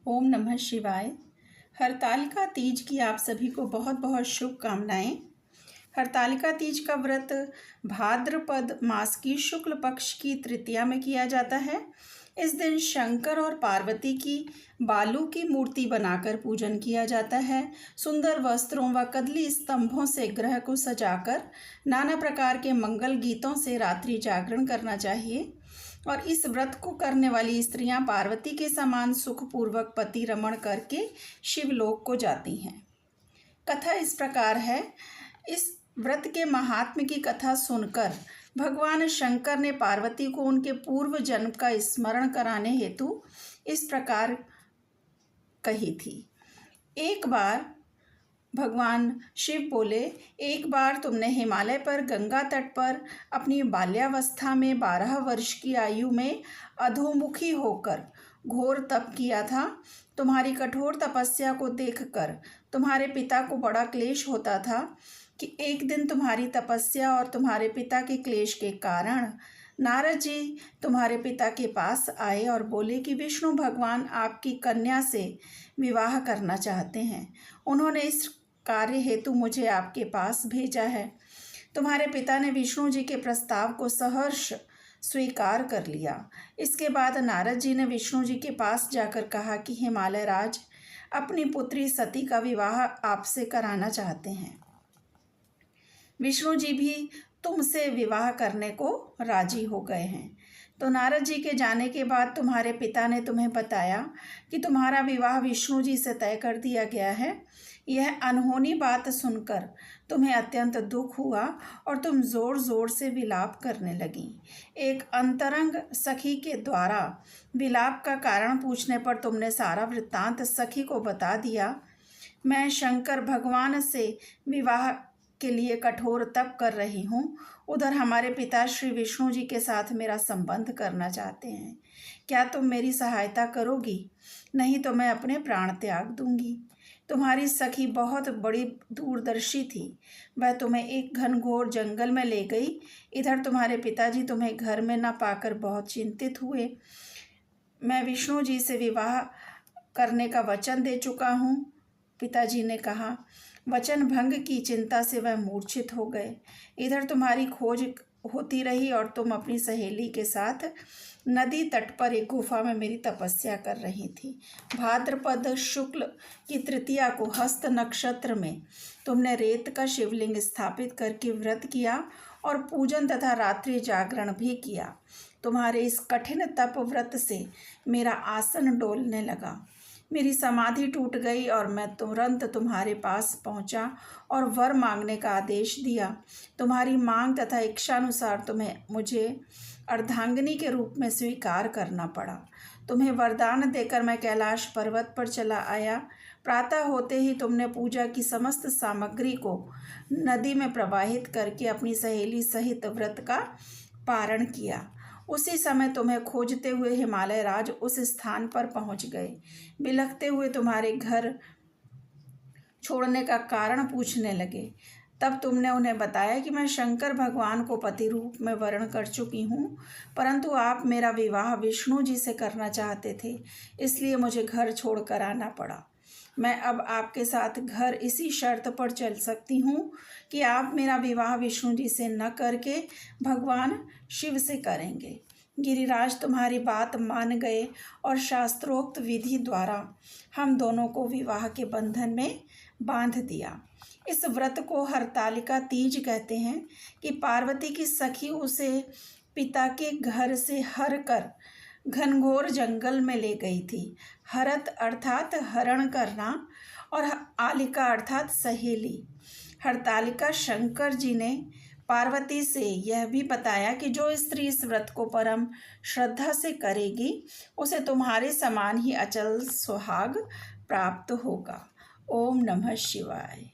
ओम नमः शिवाय। हरतालिका तीज की आप सभी को बहुत बहुत शुभकामनाएं। हरतालिका तीज का व्रत भाद्रपद मास की शुक्ल पक्ष की तृतीया में किया जाता है। इस दिन शंकर और पार्वती की बालू की मूर्ति बनाकर पूजन किया जाता है। सुंदर वस्त्रों व कदली स्तंभों से ग्रह को सजाकर नाना प्रकार के मंगल गीतों से रात्रि जागरण करना चाहिए और इस व्रत को करने वाली स्त्रियां पार्वती के समान सुखपूर्वक पति रमण करके शिवलोक को जाती हैं। कथा इस प्रकार है। इस व्रत के महात्म्य की कथा सुनकर भगवान शंकर ने पार्वती को उनके पूर्व जन्म का स्मरण कराने हेतु इस प्रकार कही थी। एक बार भगवान शिव बोले, एक बार तुमने हिमालय पर गंगा तट पर अपनी बाल्यावस्था में 12 वर्ष की आयु में अधोमुखी होकर घोर तप किया था। तुम्हारी कठोर तपस्या को देखकर तुम्हारे पिता को बड़ा क्लेश होता था कि एक दिन तुम्हारी तपस्या और तुम्हारे पिता के क्लेश के कारण नारद जी तुम्हारे पिता के पास आए और बोले कि विष्णु भगवान आपकी कन्या से विवाह करना चाहते हैं। उन्होंने इस कार्य हेतु मुझे आपके पास भेजा है। तुम्हारे पिता ने विष्णु जी के प्रस्ताव को सहर्ष स्वीकार कर लिया। इसके बाद नारद जी ने विष्णु जी के पास जाकर कहा कि हिमालय राज अपनी पुत्री सती का विवाह आपसे कराना चाहते हैं। विष्णु जी भी तुमसे विवाह करने को राजी हो गए हैं। तो नारद जी के जाने के बाद तुम्हारे पिता ने तुम्हें बताया कि तुम्हारा विवाह विष्णु जी से तय कर दिया गया है। यह अनहोनी बात सुनकर तुम्हें अत्यंत दुख हुआ और तुम जोर जोर से विलाप करने लगी। एक अंतरंग सखी के द्वारा विलाप का कारण पूछने पर तुमने सारा वृत्तांत सखी को बता दिया। मैं शंकर भगवान से विवाह के लिए कठोर तप कर रही हूँ। उधर हमारे पिता श्री विष्णु जी के साथ मेरा संबंध करना चाहते हैं। क्या तुम मेरी सहायता करोगी? नहीं तो मैं अपने प्राण त्याग दूंगी। तुम्हारी सखी बहुत बड़ी दूरदर्शी थी। वह तुम्हें एक घनघोर जंगल में ले गई। इधर तुम्हारे पिताजी तुम्हें घर में न पाकर बहुत चिंतित हुए। मैं विष्णु जी से विवाह करने का वचन दे चुका हूँ। पिताजी ने कहा। वचन भंग की चिंता से वह मूर्छित हो गए। इधर तुम्हारी खोज होती रही और तुम अपनी सहेली के साथ नदी तट पर एक गुफा में मेरी तपस्या कर रही थी। भाद्रपद शुक्ल की तृतीया को हस्त नक्षत्र में तुमने रेत का शिवलिंग स्थापित करके व्रत किया और पूजन तथा रात्रि जागरण भी किया। तुम्हारे इस कठिन तप व्रत से मेरा आसन डोलने लगा। मेरी समाधि टूट गई और मैं तुरंत तुम्हारे पास पहुंचा और वर मांगने का आदेश दिया। तुम्हारी मांग तथा इच्छानुसार तुम्हें मुझे अर्धांगिनी के रूप में स्वीकार करना पड़ा। तुम्हें वरदान देकर मैं कैलाश पर्वत पर चला आया। प्रातः होते ही तुमने पूजा की समस्त सामग्री को नदी में प्रवाहित करके अपनी सहेली सहित व्रत का पारण किया। उसी समय तुम्हें खोजते हुए हिमालय राज उस स्थान पर पहुंच गए। बिलखते हुए तुम्हारे घर छोड़ने का कारण पूछने लगे। तब तुमने उन्हें बताया कि मैं शंकर भगवान को पति रूप में वर्ण कर चुकी हूँ, परंतु आप मेरा विवाह विष्णु जी से करना चाहते थे, इसलिए मुझे घर छोड़कर आना पड़ा। मैं अब आपके साथ घर इसी शर्त पर चल सकती हूँ कि आप मेरा विवाह विष्णु जी से न करके भगवान शिव से करेंगे। गिरिराज तुम्हारी बात मान गए और शास्त्रोक्त विधि द्वारा हम दोनों को विवाह के बंधन में बांध दिया। इस व्रत को हरतालिका तीज कहते हैं कि पार्वती की सखी उसे पिता के घर से हर कर घनघोर जंगल में ले गई थी। हरत अर्थात हरण करना और आलिका अर्थात सहेली। हरतालिका शंकर जी ने पार्वती से यह भी बताया कि जो स्त्री इस व्रत को परम श्रद्धा से करेगी उसे तुम्हारे समान ही अचल सुहाग प्राप्त होगा। ओम नमः शिवाय।